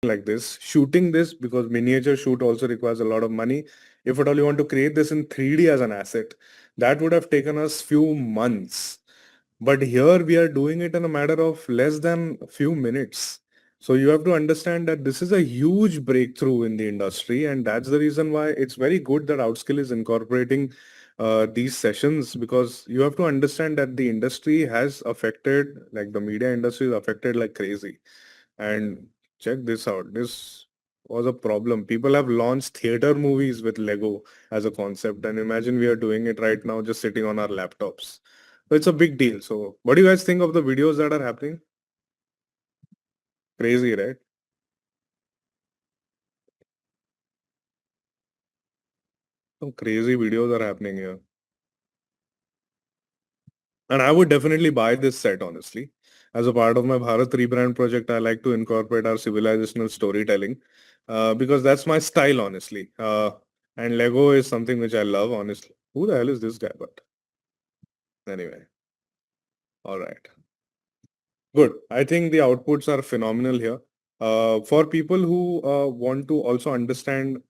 like this, shooting this, because miniature shoot also requires a lot of money. If at all you want to create this in 3D as an asset, that would have taken us few months. But here we are doing it in a matter of less than a few minutes. So you have to understand that this is a huge breakthrough in the industry, and that's the reason why it's very good that Outskill is incorporating these sessions, because you have to understand that the industry has affected, like the media industry is affected like crazy. And check this out. This was a problem. People have launched theater movies with Lego as a concept, and imagine we are doing it right now just sitting on our laptops. So it's a big deal. So what do you guys think of the videos that are happening? Crazy, right? Some crazy videos are happening here. And I would definitely buy this set, honestly. As a part of my Bharat rebrand project, I like to incorporate our civilizational storytelling because that's my style, honestly. And Lego is something which I love, honestly. Who the hell is this guy? But anyway, all right. Good. I think the outputs are phenomenal here. For people who want to also understand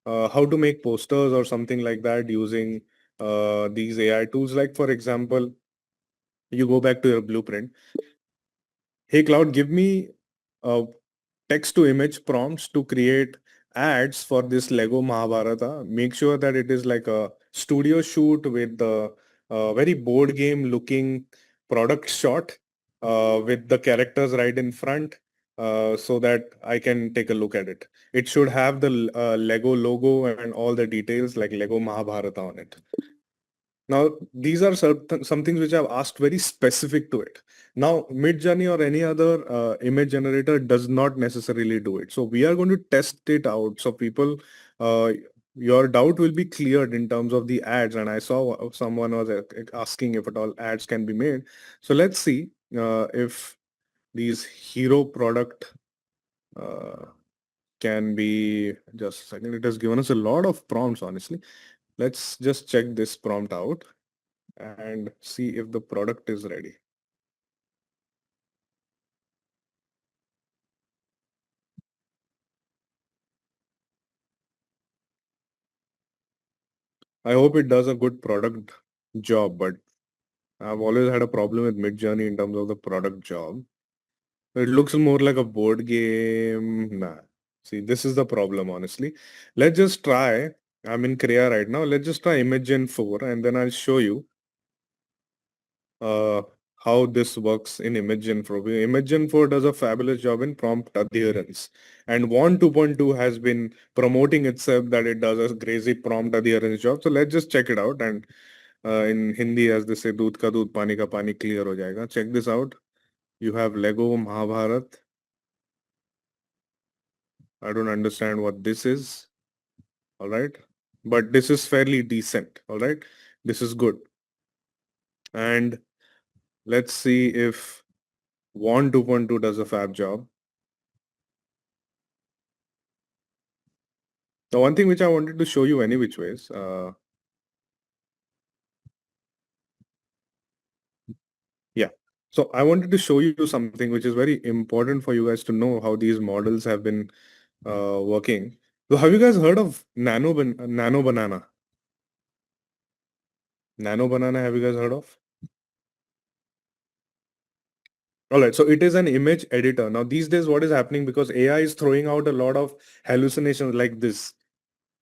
how to make posters or something like that using these AI tools, like for example, you go back to your blueprint. Hey, Cloud, give me text to image prompts to create ads for this Lego Mahabharata. Make sure that it is like a studio shoot with the very board game looking product shot with the characters right in front so that I can take a look at it. It should have the Lego logo and all the details like Lego Mahabharata on it. Now, these are certain some things which I've asked very specific to it. Now, Midjourney or any other image generator does not necessarily do it. So we are going to test it out. So people, uh, your doubt will be cleared in terms of the ads. And I saw someone was asking if at all ads can be made. So let's see if these hero product uh, can be, just a second. It has given us a lot of prompts, honestly. Let's just check this prompt out and see if the product is ready. I hope it does a good product job, but I've always had a problem with Midjourney in terms of the product job. It looks more like a board game. Nah. See, this is the problem, honestly. Let's just try. I'm in Korea right now. Let's just try Imagen 4 and then I'll show you uh, how this works in Imagen 4. Imagen 4 does a fabulous job in prompt adherence. And WAN 2.2 has been promoting itself that it does a crazy prompt adherence job. So let's just check it out. And in Hindi, as they say, दूध का दूध पानी का पानी clear हो जाएगा. Check this out. You have Lego Mahabharat. I don't understand what this is. All right. But this is fairly decent. All right. This is good. And let's see if WAN 2.2 does a fab job. The one thing which I wanted to show you any which ways, yeah. So I wanted to show you something which is very important for you guys to know how these models have been working. So have you guys heard of nano banana? Nano banana, have you guys heard of? All right, so it is an image editor. Now these days, what is happening, because AI is throwing out a lot of hallucinations like this.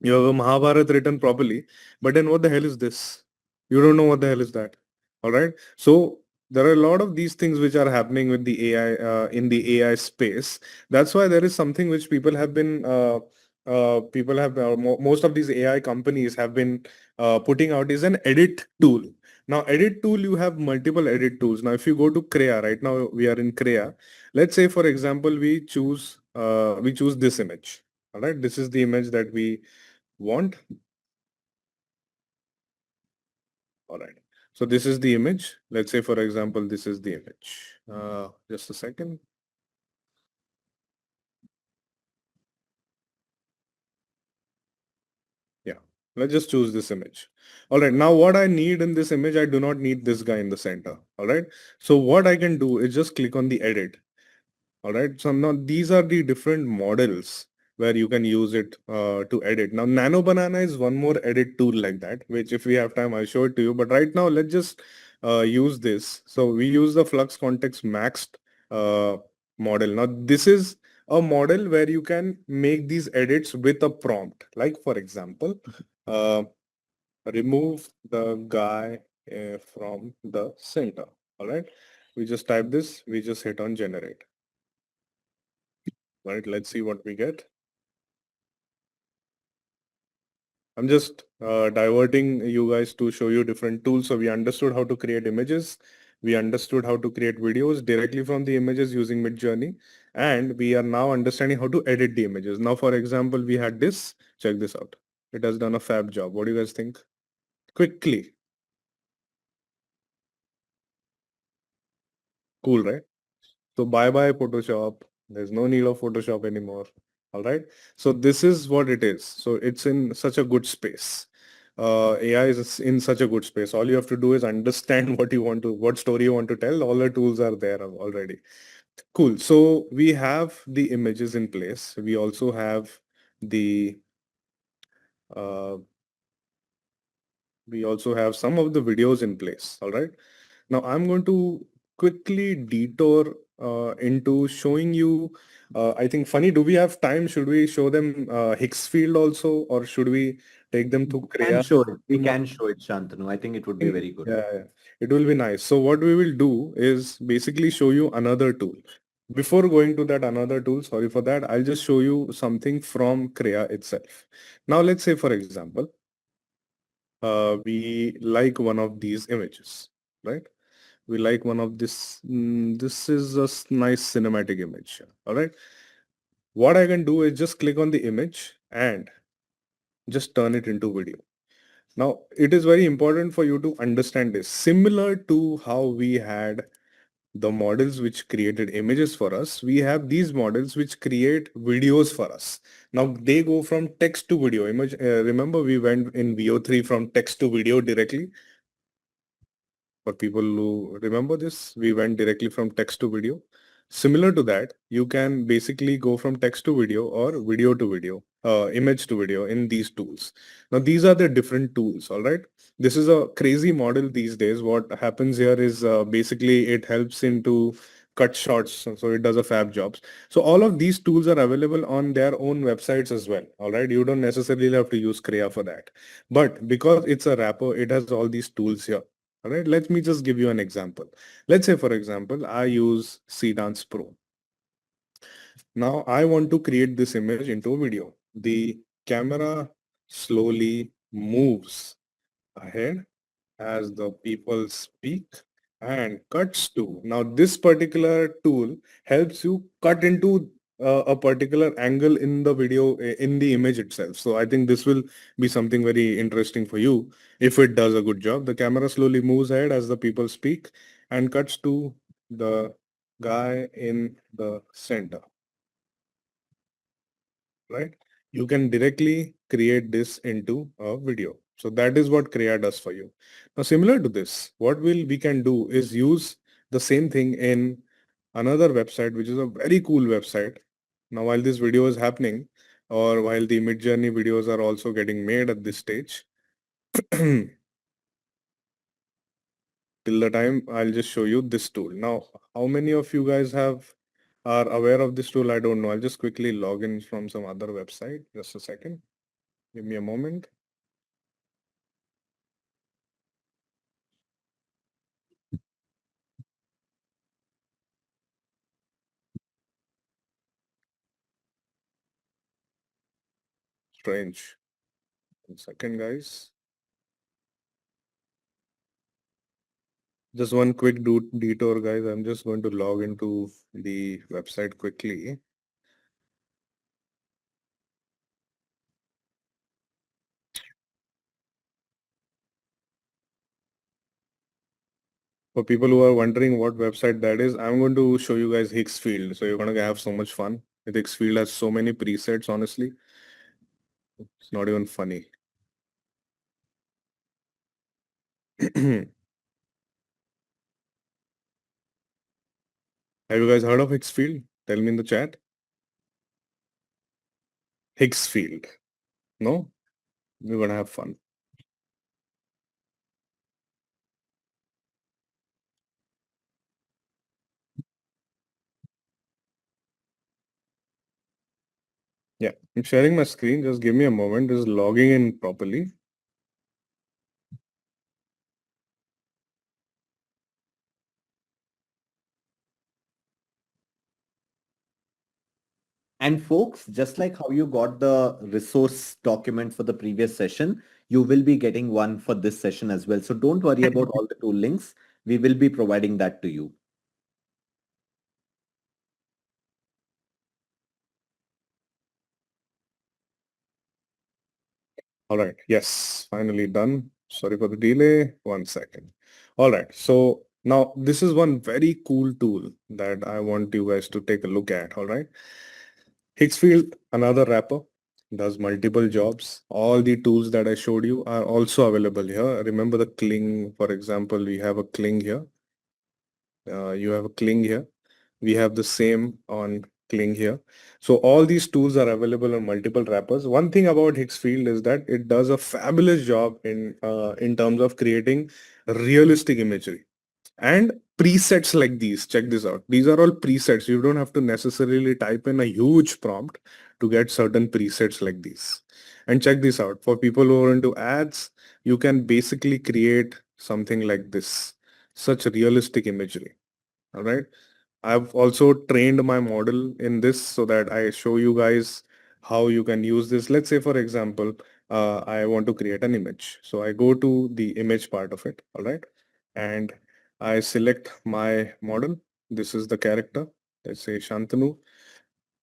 You have a Mahabharata written properly, but then what the hell is this? You don't know what the hell is that. All right. So there are a lot of these things which are happening with the AI in the AI space. That's why there is something which people have most of these AI companies have been putting out is an edit tool. Now, edit tool, you have multiple edit tools. Now, if you go to Crea, right now we are in Crea. Let's say, for example, we choose this image. All right, this is the image that we want. All right. So this is the image. Let's say, for example, this is the image. Just a second. Yeah. Let's just choose this image. All right. Now what I need in this image, I do not need this guy in the center. All right. So what I can do is just click on the edit. All right. So now these are the different models where you can use it to edit. Now Nano Banana is one more edit tool like that, which if we have time, I'll show it to you. But right now, let's just use this. So we use the Flux Context Maxed uh, model. Now this is a model where you can make these edits with a prompt. Like for example, uh, remove the guy from the center. All right. We just type this. We just hit on generate. Right, let's see what we get. I'm just diverting you guys to show you different tools. So we understood how to create images. We understood how to create videos directly from the images using Midjourney. And we are now understanding how to edit the images. Now, for example, we had this. Check this out. It has done a fab job. What do you guys think? Quickly. Cool, right? So bye bye Photoshop. There's no need of Photoshop anymore. All right. So this is what it is. So it's in such a good space. AI is in such a good space. All you have to do is understand what story you want to tell. All the tools are there already. Cool. So we have the images in place. We also have the uh, we also have some of the videos in place. All right. Now I'm going to quickly detour into showing you, I think funny, do we have time? Should we show them Higgs field also, or should we take them to Can Kriya? show it. We can show it, Shantanu. I think it would be Yeah, very good. yeah, it will be nice. So what we will do is basically show you another tool. Before going to that another tool, sorry for that, I'll just show you something from Kriya itself. Now let's say, for example, we like one of these images, right? We like one of this. This is a nice cinematic image. All right. What I can do is just click on the image and just turn it into video. Now, it is very important for you to understand this. Similar to how we had the models which created images for us, we have these models which create videos for us. Now, they go from text to video. Remember, we went in VO3 from text to video directly. For people who remember this, we went directly from text to video. Similar to that, you can basically go from text to video or video to video, image to video in these tools. Now, these are the different tools, all right? This is a crazy model these days. What happens here is basically it helps into cut shots, so it does a fab jobs. So all of these tools are available on their own websites as well, all right? You don't necessarily have to use Kriya for that. But because it's a wrapper, it has all these tools here. All right, let me just give you an example. Let's say, for example, I use Cdance Pro. Now I want to create this image into a video. The camera slowly moves ahead as the people speak and cuts to. Now this particular tool helps you cut into a particular angle in the video, in the image itself. So I think this will be something very interesting for you if it does a good job. The camera slowly moves ahead as the people speak and cuts to the guy in the center, right? You can directly create this into a video. So that is what Kriya does for you. Now, similar to this, what we can do is use the same thing in another website, which is a very cool website. Now, while this video is happening, or while the Midjourney videos are also getting made at this stage, till the time I'll just show you this tool. Now, how many of you guys are aware of this tool? I don't know. I'll just quickly log in from some other website. Just a second. Give me a moment. Strange. One second, guys. Just one quick detour, guys. I'm just going to log into the website quickly. For people who are wondering what website that is, I'm going to show you guys Higgs Field. So you're going to have so much fun. Higgs Field has so many presets, honestly. It's not even funny. Have you guys heard of Higgs Field? Tell me in the chat. Higgs field. No? We're gonna have fun. Yeah, I'm sharing my screen. Just give me a moment. Just logging in properly. And folks, just like how you got the resource document for the previous session, you will be getting one for this session as well. So don't worry about all the tool links. We will be providing that to you. All right. Yes, finally done. Sorry for the delay. 1 second. All right. So now this is one very cool tool that I want you guys to take a look at. All right. Higgsfield, another wrapper, does multiple jobs. All the tools that I showed you are also available here. Remember the cling, for example, we have a cling here. You have a cling here. We have the same on cling here. So all these tools are available on multiple wrappers. One thing about Higgsfield is that it does a fabulous job in terms of creating realistic imagery. And presets like these, check this out. These are all presets. You don't have to necessarily type in a huge prompt to get certain presets like these. And check this out. For people who are into ads, you can basically create something like this, such realistic imagery. All right. I've also trained my model in this so that I show you guys how you can use this. Let's say, for example, I want to create an image. So I go to the image part of it. All right. And I select my model. This is the character. Let's say Shantanu.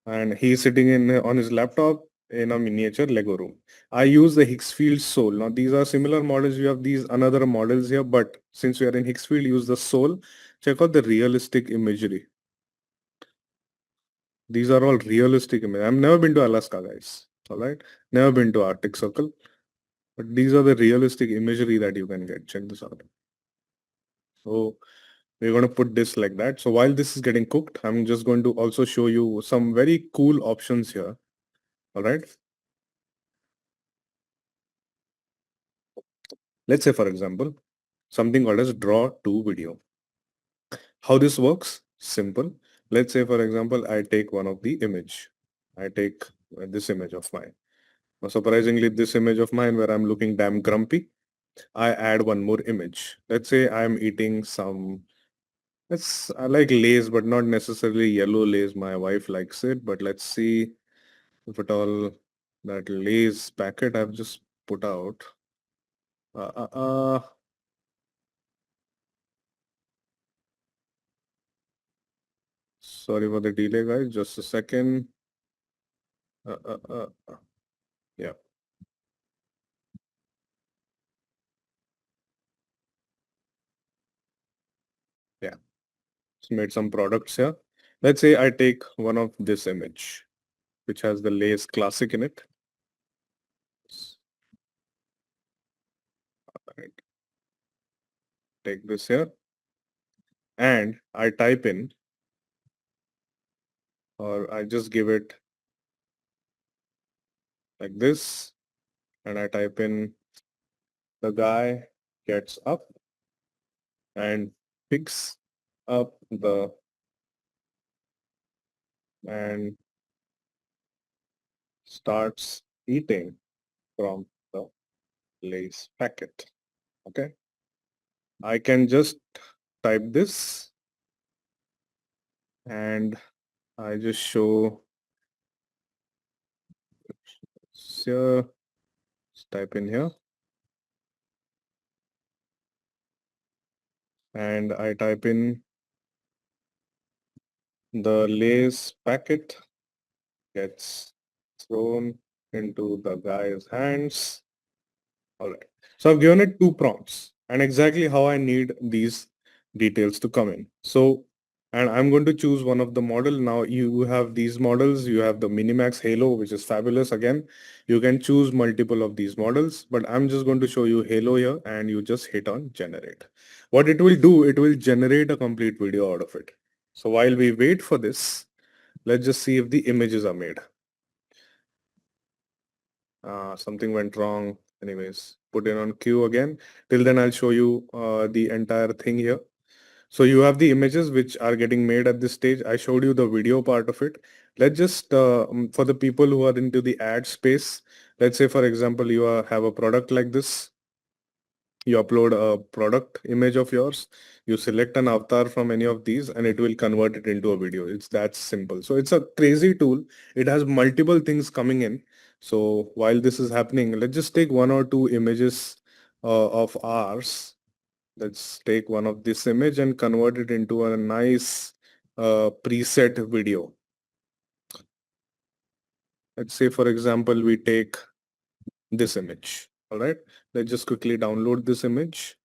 And he's sitting in on his laptop in a miniature Lego room. I use the Higgsfield Soul. Now these are similar models. You have these another models here, but since we are in Higgsfield, use the Soul. Check out the realistic imagery. These are all realistic images. I've never been to Alaska, guys. All right. Never been to Arctic Circle. But these are the realistic imagery that you can get. Check this out. So we're going to put this like that. So while this is getting cooked, I'm just going to also show you some very cool options here. All right. Let's say, for example, something called as draw to video. How this works? Simple. Let's say, for example, I take one of the image. I take this image of mine. Now, surprisingly, this image of mine where I'm looking damn grumpy, I add one more image. Let's say I'm eating some, I like Lay's, but not necessarily yellow Lay's. My wife likes it, but let's see if at all that Lay's packet I've just put out. Uh, uh, uh, Sorry for the delay, guys. Just a second. Uh, uh, uh, yeah, yeah. Just made some products here. Let's say I take one of this image, which has the Lay's classic in it. Right. Take this here and I type in, or I just give it like this, and I type in the guy gets up and picks up the and starts eating from the Lay's packet. Okay. I can just type this and I just show here, just type in here and I type in the Lay's packet gets thrown into the guy's hands. All right. So I've given it two prompts and exactly how I need these details to come in. So, and I'm going to choose one of the model. Now you have these models. You have the Minimax Halo, which is fabulous. Again, you can choose multiple of these models, but I'm just going to show you Halo here and you just hit on generate. What it will do, it will generate a complete video out of it. So while we wait for this, Let's just see if the images are made. Something went wrong. Anyways, put it on queue again. Till then, I'll show you the entire thing here. So you have the images which are getting made at this stage. I showed you the video part of it. Let's just, for the people who are into the ad space, let's say, for example, you have a product like this. You upload a product image of yours, you select an avatar from any of these, and it will convert it into a video. It's that simple. So it's a crazy tool. It has multiple things coming in. So while this is happening, let's just take one or two images of ours. Let's take one of this image and convert it into a nice preset video. Let's say, for example, we take this image. All right. Let's just quickly download this image.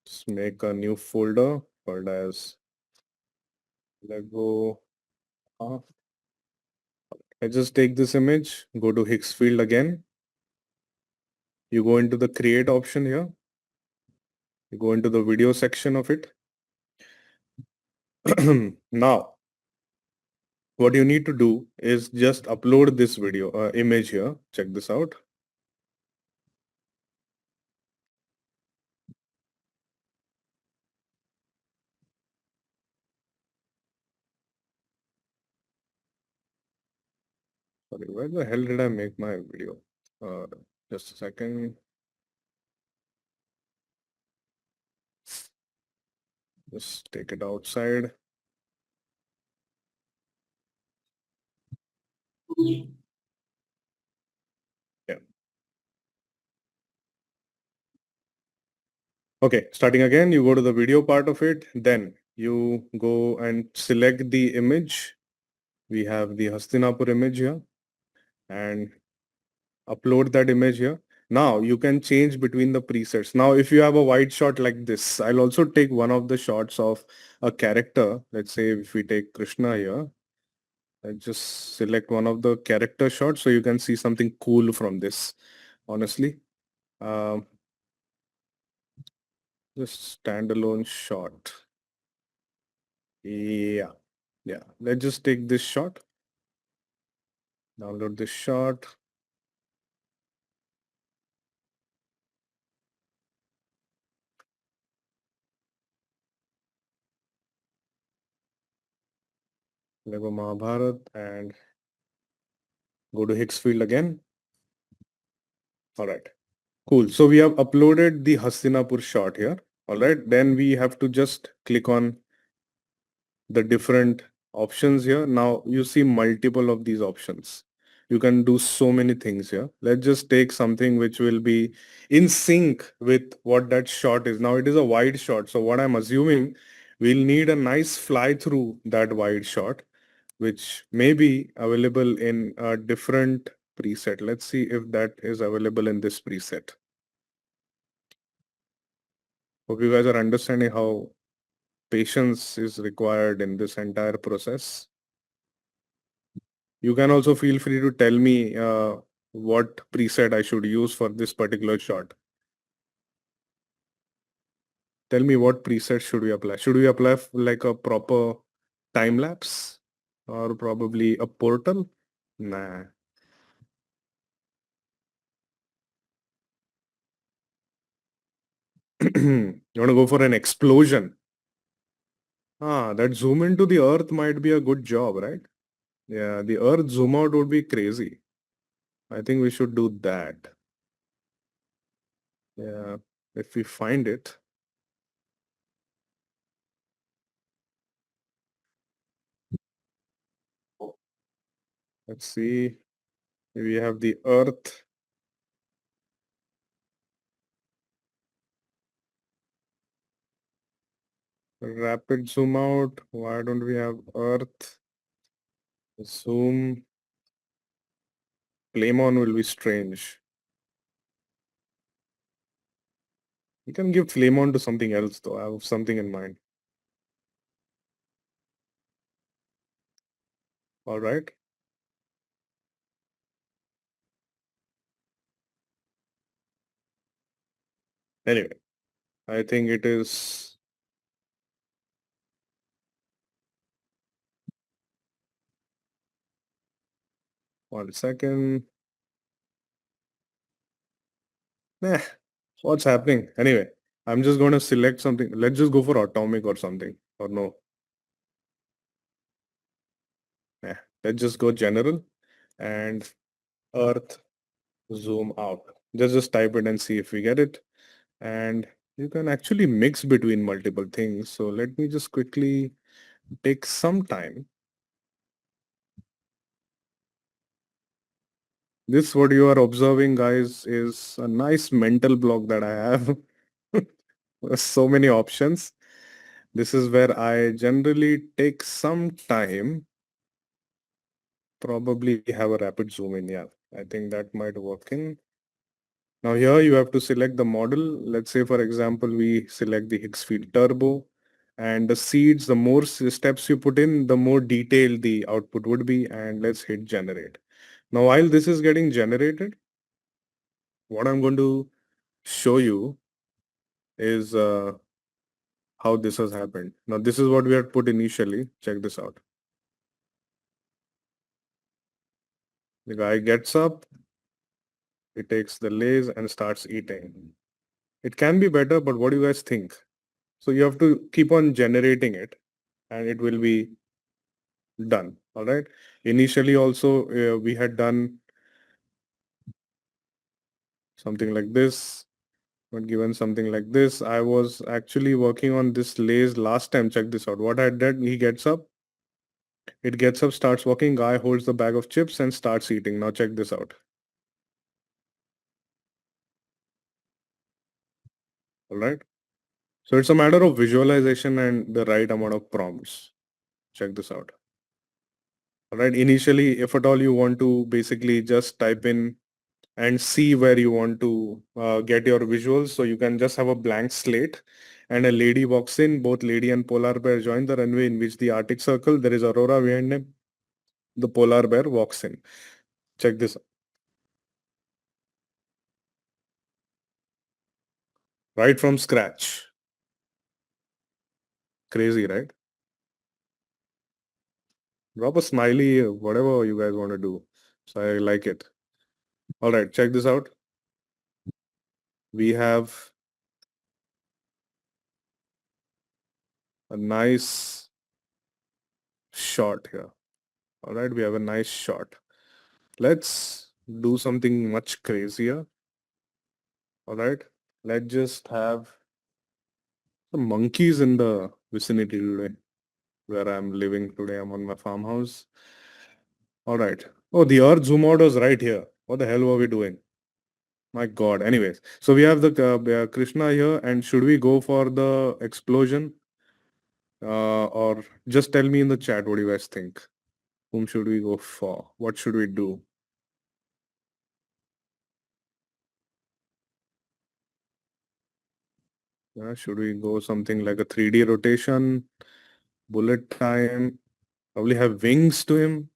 Just make a new folder called as Lego. I just take this image, go to Higgsfield again. You go into the create option here. You go into the video section of it. Now, what you need to do is just upload this video image here. Check this out. Sorry, where the hell did I make my video? Uh, just a second. Just take it outside. Yeah. Okay, starting again, you go to the video part of it. Then you go and select the image. We have the Hastinapur image here and upload that image here. Now you can change between the presets. Now, if you have a wide shot like this, I'll also take one of the shots of a character. Let's say if we take Krishna here, I just select one of the character shots so you can see something cool from this, honestly. Um, just standalone shot. Yeah. Yeah. Let's just take this shot. Download this shot. Lego Mahabharat and go to Higgsfield again. All right. Cool. So we have uploaded the Hastinapur shot here. All right. Then we have to just click on the different options here. Now you see multiple of these options. You can do so many things here. Let's just take something which will be in sync with what that shot is. Now it is a wide shot. So what I'm assuming, we'll need a nice fly through that wide shot, which may be available in a different preset. Let's see if that is available in this preset. Hope you guys are understanding how patience is required in this entire process. You can also feel free to tell me what preset I should use for this particular shot. Tell me what preset should we apply? Should we apply like a proper time lapse or probably a portal? Nah. You want to go for an explosion? That zoom into the earth might be a good job, right? Yeah, the earth zoom out would be crazy. I think we should do that. Yeah, if we find it. Let's see. We have the earth. Rapid zoom out. Why don't we have earth? Zoom. Flame on will be strange. You can give flame on to something else though. I have something in mind. All right. Anyway, I think it is 1 second. Nah, what's happening? Anyway, I'm just going to select something. Let's just go for atomic or something. Or no. Yeah, let's just go general and Earth zoom out. Just type it and see if we get it. And you can actually mix between multiple things. So let me just quickly take some time. This what you are observing, guys, is a nice mental block that I have. So many options. This is where I generally take some time, probably have a rapid zoom in. Yeah, I think that might work in. Now here you have to select the model. Let's say, for example, we select the Higgs field turbo and the seeds, the more steps you put in, the more detailed the output would be. And let's hit generate. Now, while this is getting generated, what I'm going to show you is how this has happened. Now, this is what we had put initially. Check this out. The guy gets up, he takes the lays and starts eating. It can be better, but what do you guys think? So you have to keep on generating it and it will be done. All right. Initially also we had done something like this, but given something like this, I was actually working on this lays last time. Check this out. What I did, he gets up, it gets up, starts walking, guy holds the bag of chips and starts eating. Now check this out. All right. So it's a matter of visualization and the right amount of prompts. Check this out. All right. Initially, if at all you want to basically just type in and see where you want to get your visuals. So you can just have a blank slate and a lady walks in, both lady and polar bear join the runway in which the Arctic Circle, there is aurora behind them. The polar bear walks in. Check this out. Right from scratch. Crazy, right? Drop a smiley, whatever you guys want to do. So I like it. All right, check this out. We have a nice shot here. All right, we have a nice shot. Let's do something much crazier. All right, let's just have some monkeys in the vicinity today where I'm living today. I'm on my farmhouse. All right. Oh, the Earth zoom out was right here. What the hell were we doing? My God. Anyways, so we have the Krishna here, and should we go for the explosion? Or just tell me in the chat what do you guys think? Whom should we go for? What should we do? Should we go something like a 3D rotation, bullet time, probably have wings to him?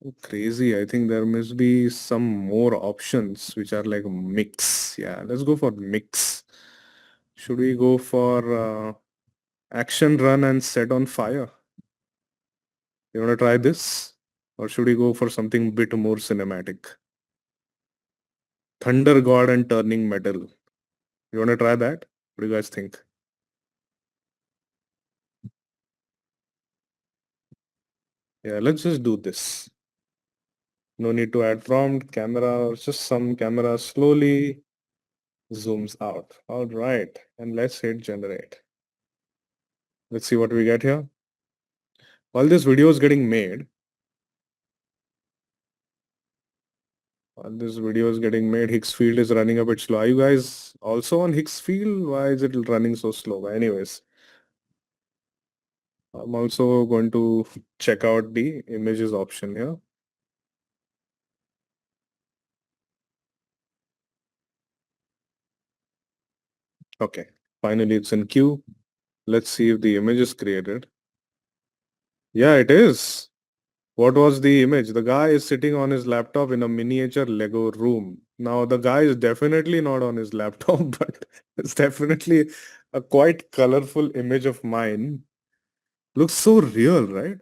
Oh, crazy. I think there must be some more options which are like mix. Yeah, let's go for mix. Should we go for action run and set on fire? You want to try this? Or should we go for something bit more cinematic? Thunder God and turning metal. You want to try that? What do you guys think? Yeah, let's just do this. No need to add prompt, camera, or just some camera slowly zooms out. All right. And let's hit generate. Let's see what we get here. While this video is getting made, Higgs field is running a bit slow. Are you guys also on Higgs field? Why is it running so slow? But anyways, I'm also going to check out the images option here. Okay, finally it's in queue. Let's see if the image is created. Yeah, it is. What was the image? The guy is sitting on his laptop in a miniature Lego room. Now, the guy is definitely not on his laptop, but it's definitely a quite colorful image of mine. Looks so real, right?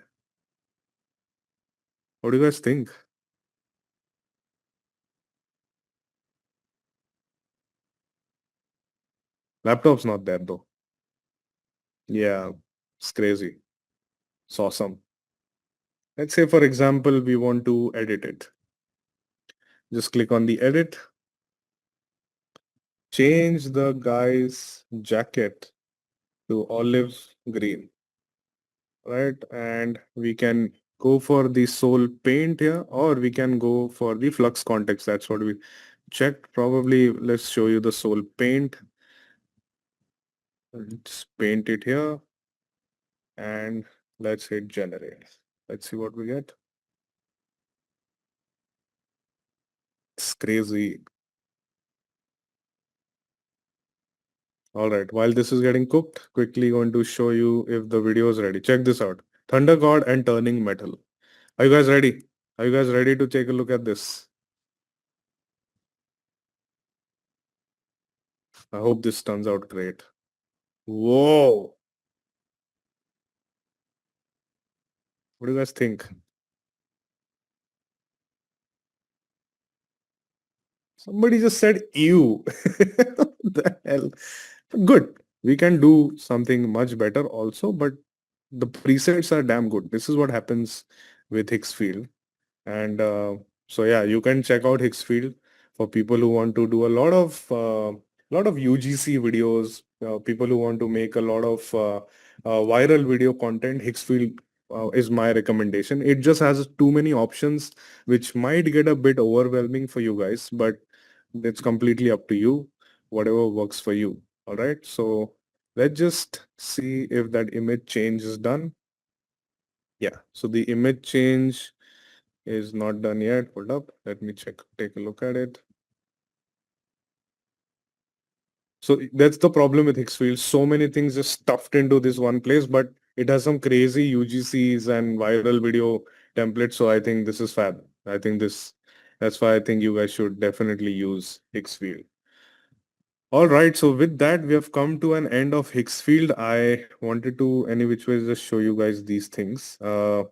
What do you guys think? Laptop's not there though. Yeah, it's crazy. It's awesome. Let's say, for example, we want to edit it. Just click on the edit, change the guy's jacket to olive green, right? And we can go for the sole paint here, or we can go for the flux context. That's what we checked. Probably let's show you the sole paint. Let's paint it here and let's hit generate. Let's see what we get. It's crazy. All right, while this is getting cooked, quickly going to show you if the video is ready. Check this out. Thunder God and turning metal. Are you guys ready? Are you guys ready to take a look at this? I hope this turns out great. Whoa. What do you guys think? Somebody just said ew. What the hell? Good. We can do something much better also, but the presets are damn good. This is what happens with Higgs field. And so yeah, you can check out Higgs field for people who want to do a lot of UGC videos, people who want to make a lot of viral video content. Higgs field is my recommendation. It just has too many options, which might get a bit overwhelming for you guys, but it's completely up to you, whatever works for you. All right. So let's just see if that image change is done. Yeah. So the image change is not done yet. Hold up. Let me take a look at it. So that's the problem with Higgs field. So many things just stuffed into this one place, but it has some crazy UGCs and viral video templates. So I think this is fab. I think that's why I think you guys should definitely use Higgs field. All right. So with that, we have come to an end of Higgs field. I wanted to any which ways just show you guys these things. Now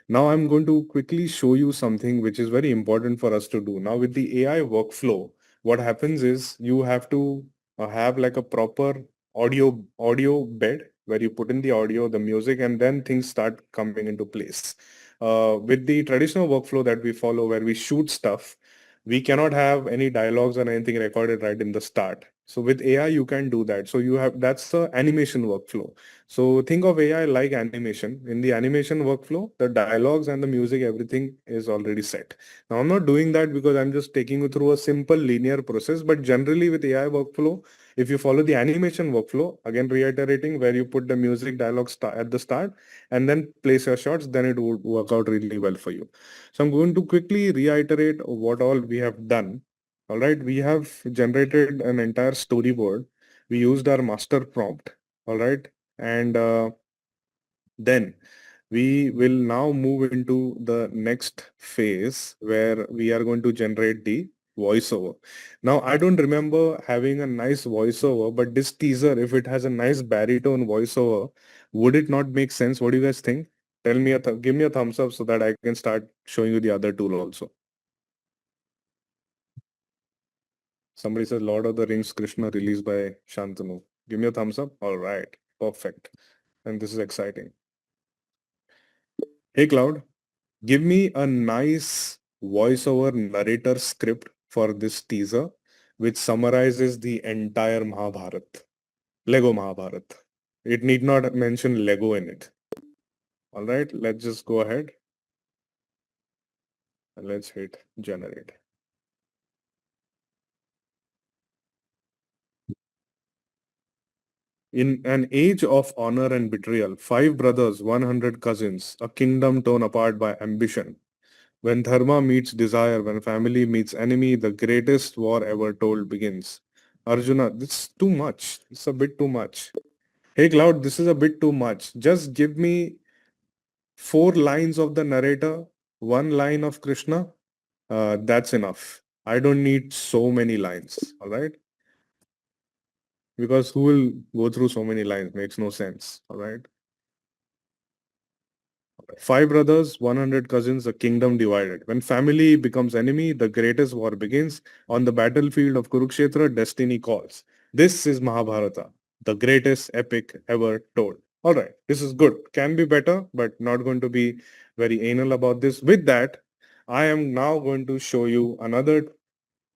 I'm going to quickly show you something which is very important for us to do. Now with the AI workflow, what happens is you have to have like a proper audio bed where you put in the audio, the music, and then things start coming into place. With the traditional workflow that we follow where we shoot stuff, we cannot have any dialogues or anything recorded right in the start. So with AI, you can do that. So you have that's the animation workflow. So think of AI like animation. In the animation workflow, the dialogues and the music, everything is already set. Now I'm not doing that because I'm just taking you through a simple linear process. But generally with AI workflow, if you follow the animation workflow, again reiterating where you put the music dialogue at the start and then place your shots, then it would work out really well for you. So I'm going to quickly reiterate what all we have done. All right, we have generated an entire storyboard. We used our master prompt. All right, and then we will now move into the next phase where we are going to generate the voiceover. Now, I don't remember having a nice voiceover, but this teaser, if it has a nice baritone voiceover, would it not make sense? What do you guys think? Tell me, give me a thumbs up so that I can start showing you the other tool also. Somebody says Lord of the Rings Krishna released by Shantanu. Give me a thumbs up. All right, perfect. And this is exciting. Hey, Cloud. Give me a nice voiceover narrator script for this teaser, which summarizes the entire Mahabharat, Lego Mahabharat. It need not mention Lego in it. All right, let's just go ahead and let's hit generate. In an age of honor and betrayal, five brothers, 100 cousins, a kingdom torn apart by ambition. When dharma meets desire, when family meets enemy, the greatest war ever told begins. Arjuna, this is too much. It's a bit too much. Hey Cloud, this is a bit too much. Just give me four lines of the narrator, one line of Krishna. That's enough. I don't need so many lines. All right. Because who will go through so many lines? Makes no sense. All right. Five brothers, 100 cousins, a kingdom divided. When family becomes enemy, the greatest war begins. On the battlefield of Kurukshetra, destiny calls. This is Mahabharata, the greatest epic ever told. All right, this is good. Can be better, but not going to be very anal about this. With that, I am now going to show you another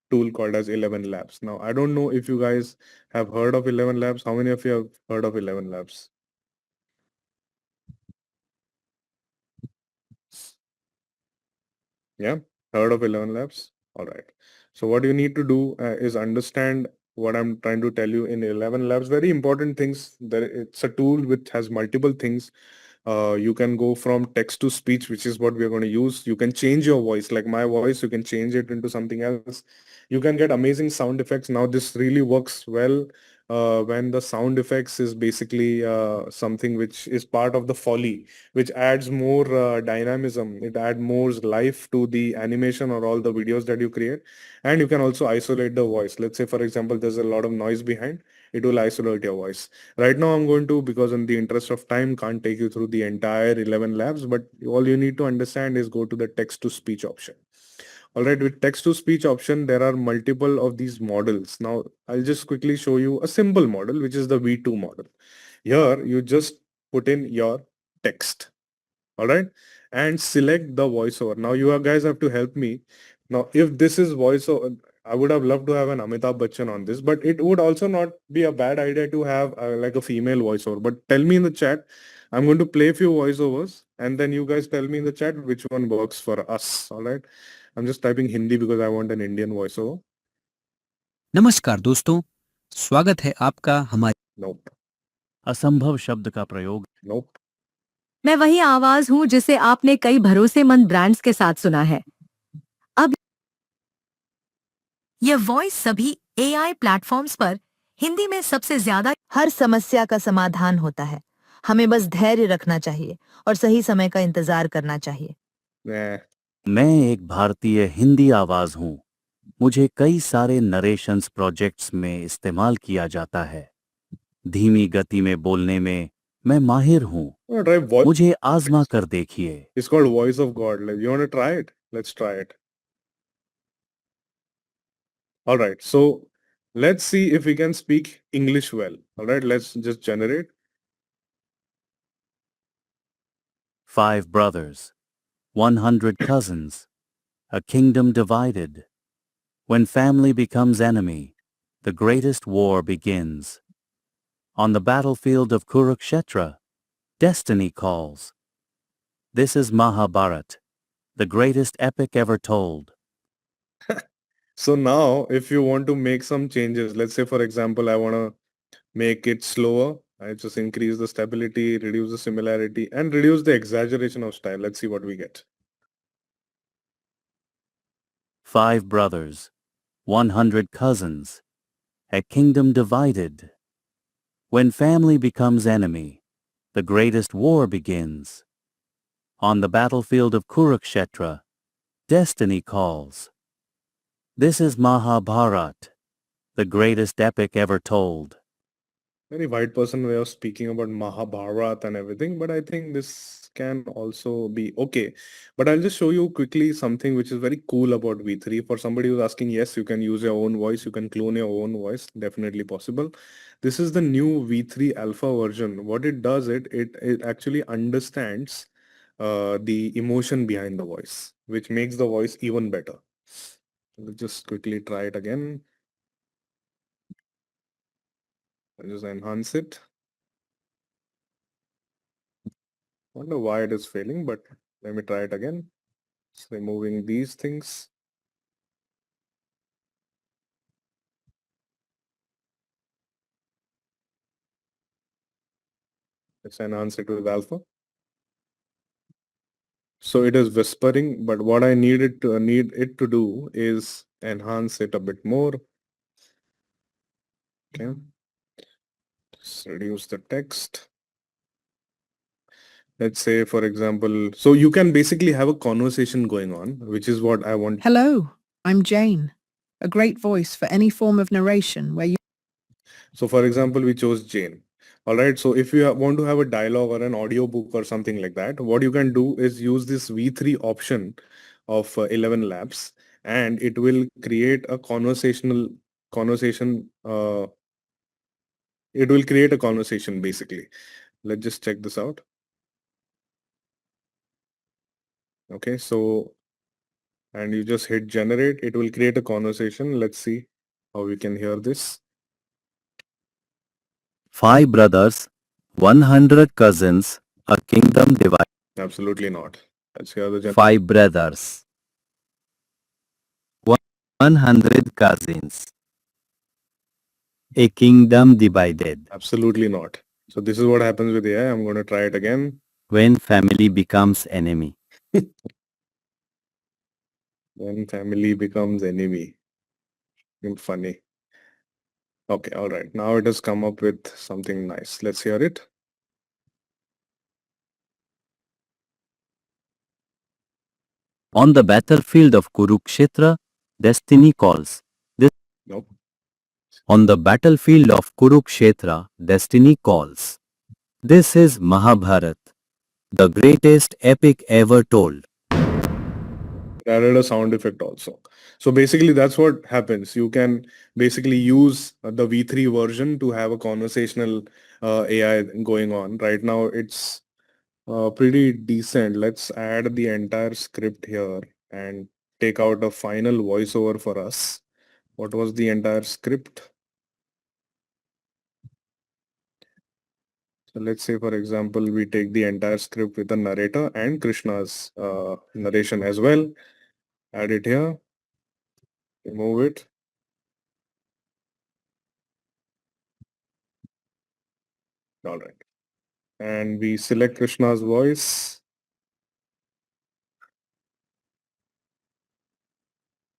tool called as 11 Labs. Now, I don't know if you guys have heard of 11 Labs. How many of you have heard of 11 Labs? Yeah, heard of 11 Labs? All right. So what you need to do is understand what I'm trying to tell you in 11 Labs. Very important things. It's a tool which has multiple things. You can go from text to speech, which is what we're going to use. You can change your voice, like my voice, you can change it into something else. You can get amazing sound effects. Now, this really works well when the sound effects is basically something which is part of the foley, which adds more dynamism. It adds more life to the animation or all the videos that you create. And you can also isolate the voice. Let's say, for example, there's a lot of noise behind. It will isolate your voice. Right now, I'm going to, because in the interest of time, can't take you through the entire 11 labs, but all you need to understand is go to the text to speech option. All right, with text to speech option, there are multiple of these models. Now, I'll just quickly show you a simple model, which is the V2 model. Here, you just put in your text, all right, and select the voiceover. Now, you guys have to help me. Now, if this is voiceover, I would have loved to have an Amitabh Bachchan on this, but it would also not be a bad idea to have like a female voiceover. But tell me in the chat. I'm going to play a few voiceovers, and then you guys tell me in the chat which one works for us. All right. I'm just typing Hindi because I want an Indian voiceover. नमस्कार दोस्तों, स्वागत है आपका हमारे Nope. असंभव शब्द का प्रयोग Nope. मैं वही आवाज हूं जिसे आपने कई भरोसेमंद ब्रांड्स के साथ सुना है। अब यह वॉइस सभी एआई प्लेटफॉर्म्स पर हिंदी में सबसे ज्यादा हर समस्या का समाधान होता है। हमें बस धैर्य रखना चाहिए और सही समय का इंतजार करना चाहिए। Nah. मैं एक भारतीय हिंदी आवाज हूं। मुझे कई सारे नरेशंस प्रोजेक्ट्स में इस्तेमाल किया जाता है। धीमी गति में बोलने में मैं माहिर हूं। I'm gonna try voice. मुझे आजमा कर देखिए। It's called Voice of God. Like, you want to try it? Let's try it. All right. So let's see if we can speak English well. All right. Let's just generate. 5 brothers, 100 cousins, a kingdom divided. When family becomes enemy, the greatest war begins. On the battlefield of Kurukshetra, destiny calls. This is Mahabharata, the greatest epic ever told. So now if you want to make some changes, let's say, for example, I want to make it slower. I just increase the stability, reduce the similarity, and reduce the exaggeration of style. Let's see what we get. 5 brothers, 100 cousins, a kingdom divided. When family becomes enemy, the greatest war begins. On the battlefield of Kurukshetra, destiny calls. This is Mahabharata, the greatest epic ever told. Very white person way of speaking about Mahabharata and everything, but I think this can also be okay. But I'll just show you quickly something which is very cool about V3. For somebody who's asking, yes, you can use your own voice, you can clone your own voice, definitely possible. This is the new V3 alpha version. What it does, it actually understands the emotion behind the voice, which makes the voice even better. Let's just quickly try it again. I'll just enhance it. Wonder why it is failing, but let me try it again. Just removing these things. Let's enhance it with alpha. So it is whispering, but what I need it to do is enhance it a bit more. Okay. Just reduce the text. Let's say, for example, so you can basically have a conversation going on, which is what I want. Hello, I'm Jane. A great voice for any form of narration where you So for example, we chose Jane. All right. So if you want to have a dialogue or an audio book or something like that, what you can do is use this V3 option of 11 labs, and it will create a conversation. It will create a conversation basically. Let's just check this out. Okay. So, and you just hit generate. It will create a conversation. Let's see how we can hear this. 5 brothers, 100 cousins, a kingdom divided. Absolutely not. Let's hear the 5 brothers, 100 cousins, a kingdom divided. Absolutely not. So this is what happens with AI. I'm going to try it again. When family becomes enemy. When family becomes enemy. Funny. Okay, all right. Now it has come up with something nice. Let's hear it. On the battlefield of Kurukshetra, destiny calls. Nope. On the battlefield of Kurukshetra, destiny calls. This is Mahabharat, the greatest epic ever told. It added a sound effect also. So basically that's what happens. You can basically use the V3 version to have a conversational AI going on. Right now it's pretty decent. Let's add the entire script here and take out a final voiceover for us. What was the entire script? So let's say, for example, we take the entire script with the narrator and Krishna's narration as well. Add it here, remove it. All right. And we select Krishna's voice.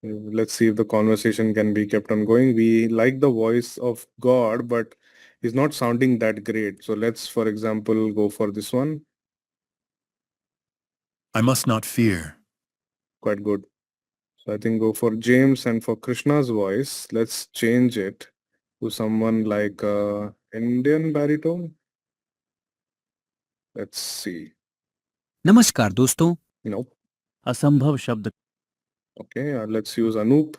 Let's see if the conversation can be kept on going. We like the voice of God, but he's not sounding that great. So let's, for example, go for this one. I must not fear. Quite good. So I think go for James, and for Krishna's voice, let's change it to someone like Indian baritone. Let's see. नमस्कार दोस्तों, Nope. असंभव शब्द. Okay, let's use Anoop.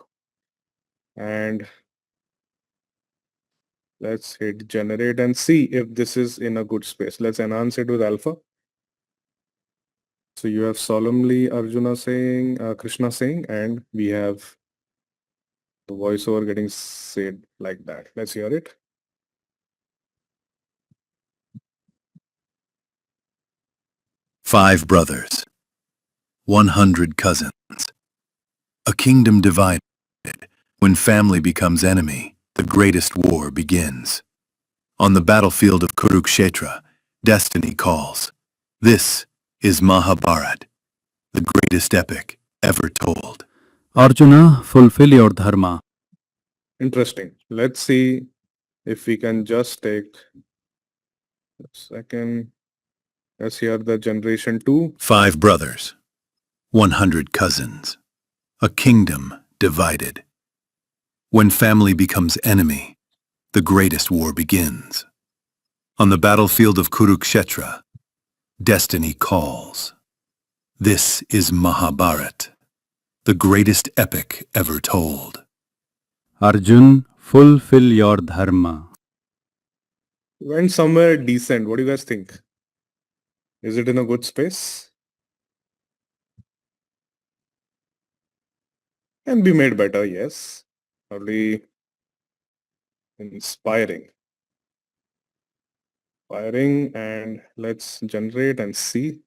And let's hit generate and see if this is in a good space. Let's enhance it with alpha. So you have solemnly Arjuna saying, Krishna saying, and we have the voiceover getting said like that. Let's hear it. Five brothers, 100 cousins. A kingdom divided. When family becomes enemy, the greatest war begins. On the battlefield of Kurukshetra, destiny calls. This is Mahabharat, the greatest epic ever told. Arjuna, fulfill your dharma. Interesting. Let's see if we can just take a second. Let's hear the generation 2. 5 brothers, 100 cousins. A kingdom divided. When family becomes enemy, the greatest war begins. On the battlefield of Kurukshetra, destiny calls. This is Mahabharat, the greatest epic ever told. Arjun, fulfill your dharma. Went somewhere decent. What do you guys think? Is it in a good space? Can be made better, yes. Probably inspiring. Inspiring, and let's generate and see.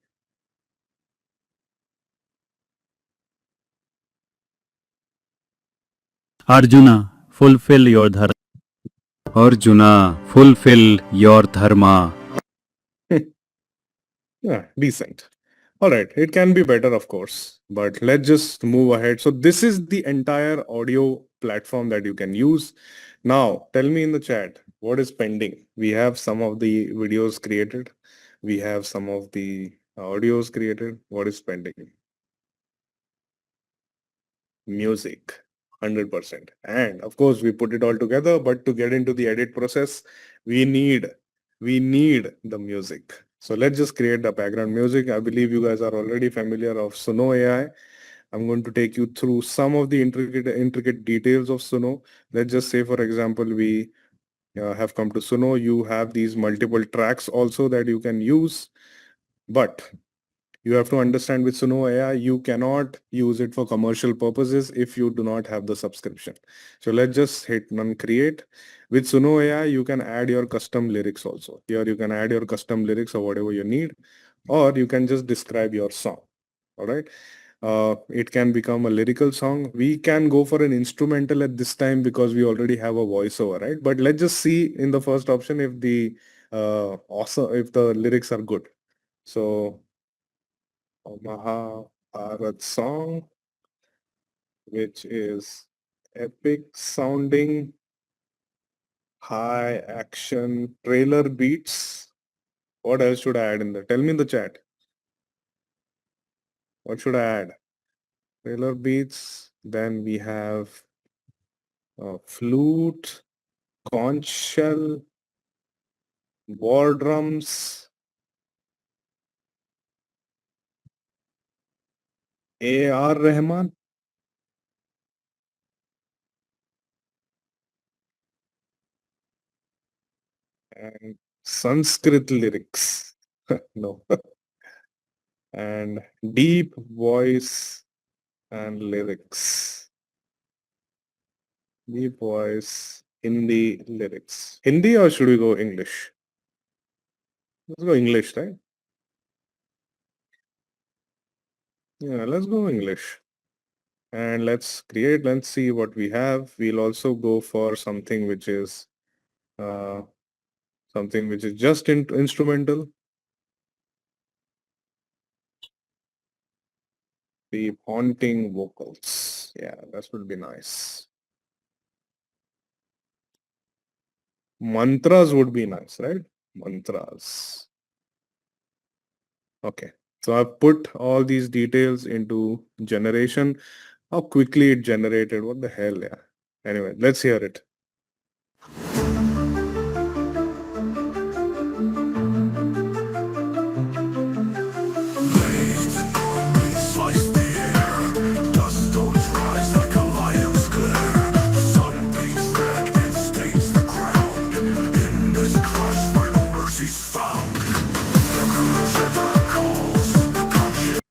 Arjuna, fulfill your dharma. Arjuna, fulfill your dharma. Yeah, decent. All right, it can be better, of course, but let's just move ahead. So this is the entire audio platform that you can use. Now, tell me in the chat, what is pending? We have some of the videos created. We have some of the audios created. What is pending? Music, 100%. And of course, we put it all together, but to get into the edit process, we need we need the music. So let's just create the background music. I believe you guys are already familiar of Suno AI. I'm going to take you through some of the intricate details of Suno. Let's just say, for example, we have come to Suno. You have these multiple tracks also that you can use, but you have to understand with Suno AI, you cannot use it for commercial purposes if you do not have the subscription. So let's just hit none create. With Suno AI, you can add your custom lyrics also. Here you can add your custom lyrics or whatever you need, or you can just describe your song. All right. It can become a lyrical song. We can go for an instrumental at this time because we already have a voiceover, right? But let's just see in the first option if the if the lyrics are good. So Mahabharat song, which is epic sounding, high action trailer beats. What else should I add in there? Tell me in the chat. What should I add? Trailer beats. Then we have flute, conch shell, war drums, A.R. Rahman, and Sanskrit lyrics. No. And deep voice and lyrics. Deep voice, Hindi lyrics. Hindi or should we go English? Let's go English, right? Yeah, let's go English. And let's see what we have. We'll also go for something which is just instrumental. The haunting vocals. Yeah, that would be nice. Mantras would be nice, right? Mantras. Okay. So I've put all these details into generation. How quickly it generated. What the hell, yeah. Anyway, let's hear it.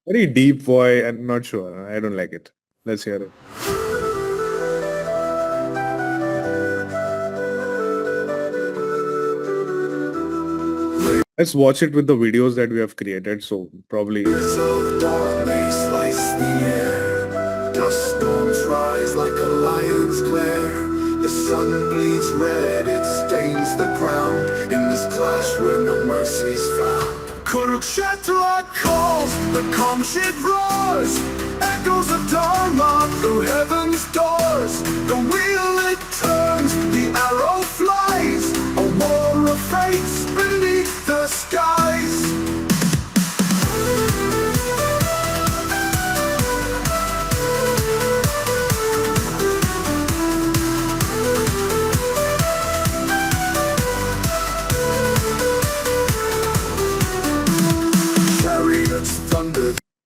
Very deep voice. I'm not sure. I don't like it. Let's hear it. Let's watch it with the videos that we have created. So probably. Dust storms rise like a lion's glare. The sun bleeds red, it stains the ground. In this clash where no mercy's found. Kurukshetra calls, the calm shit roars. Echoes of Dharma through heaven's doors. The wheel it turns, the arrow flies. A war of fates beneath the skies.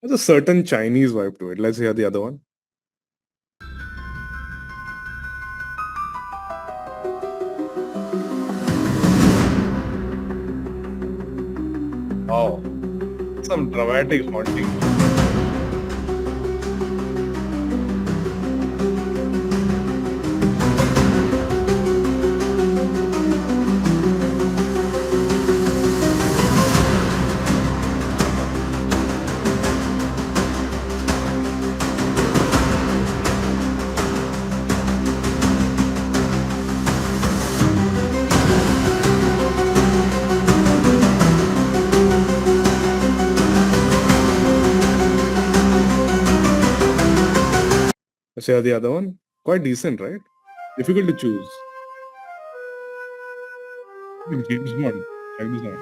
There's a certain Chinese vibe to it. Let's hear the other one. Oh, some dramatic haunting. Let's hear the other one. Quite decent, right? Difficult to choose. James Bond. Check this out.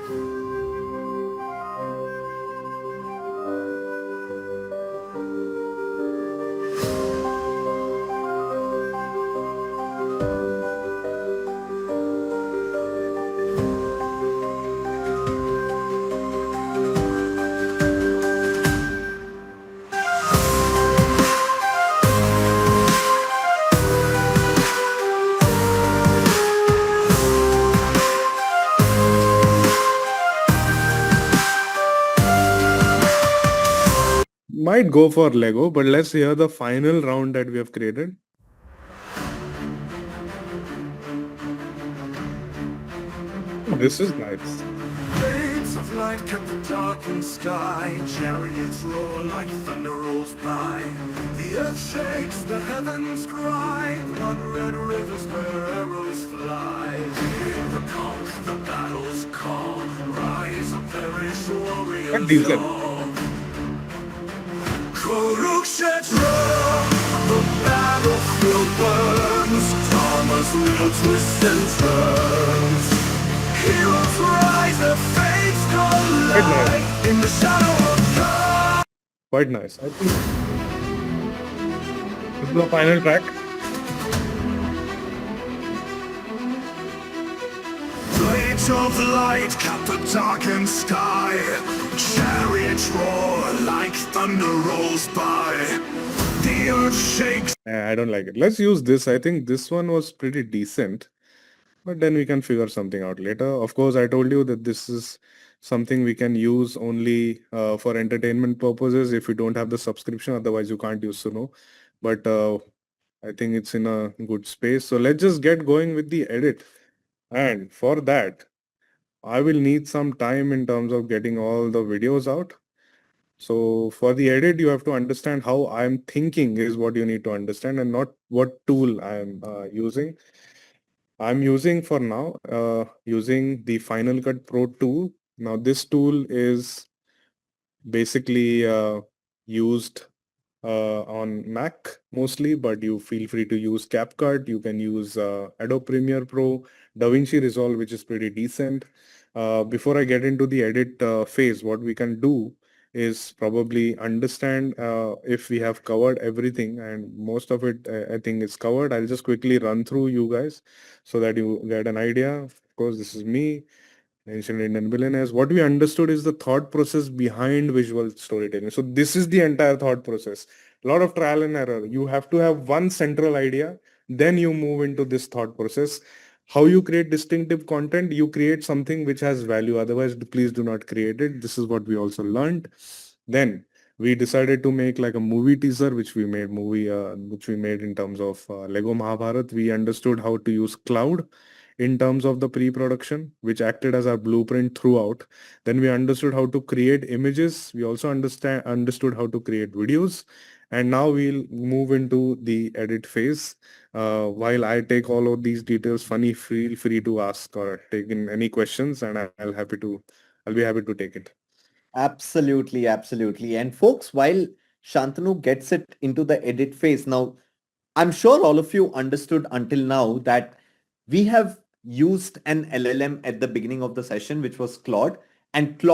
might go for Lego, but let's hear the final round that we have created. This is nice. Blades of light cut the darkened sky. Chariots roar like thunder rolls by. The earth shakes, the heavens cry. Blood red rivers where arrows fly. Hear the conch, the battle's call. Rise up, perish warriors decent. all. Kurukshetra, the battlefield burns. Karma's wheel twists and turns. Heroes rise, their fates collide in the shadow of God. Quite nice. I think this is the final track. Blades of light cut the darkened sky. Chariots roar like thunder rolls by. The earth shakes. I don't like it. Let's use this. I think this one was pretty decent. But then we can figure something out later. Of course, I told you that this is something we can use only for entertainment purposes if you don't have the subscription. Otherwise, you can't use Suno. But I think it's in a good space. So let's just get going with the edit. And for that, I will need some time in terms of getting all the videos out. So for the edit, you have to understand how I'm thinking is what you need to understand, and not what tool I'm using. I'm using for now, using the Final Cut Pro tool. Now this tool is basically used on Mac mostly, but you feel free to use CapCut. You can use Adobe Premiere Pro, DaVinci Resolve, which is pretty decent. Before I get into the edit phase, what we can do is probably understand if we have covered everything, and most of it I think is covered. I'll just quickly run through you guys so that you get an idea. Of course, this is me, Ancient Indian Billionaires. What we understood is the thought process behind visual storytelling. So this is the entire thought process. A lot of trial and error. You have to have one central idea, then you move into this thought process. How you create distinctive content, you create something which has value. Otherwise, please do not create it. This is what we also learned. Then we decided to make like a movie teaser, which we made in terms of Lego Mahabharat. We understood how to use cloud in terms of the pre-production, which acted as our blueprint throughout. Then we understood how to create images. We also understood how to create videos. And now we'll move into the edit phase. While I take all of these details, feel free to ask or take in any questions, and I'll be happy to take it. Absolutely, absolutely. And folks, while Shantanu gets it into the edit phase, now I'm sure all of you understood until now that we have used an LLM at the beginning of the session, which was Claude, and Claude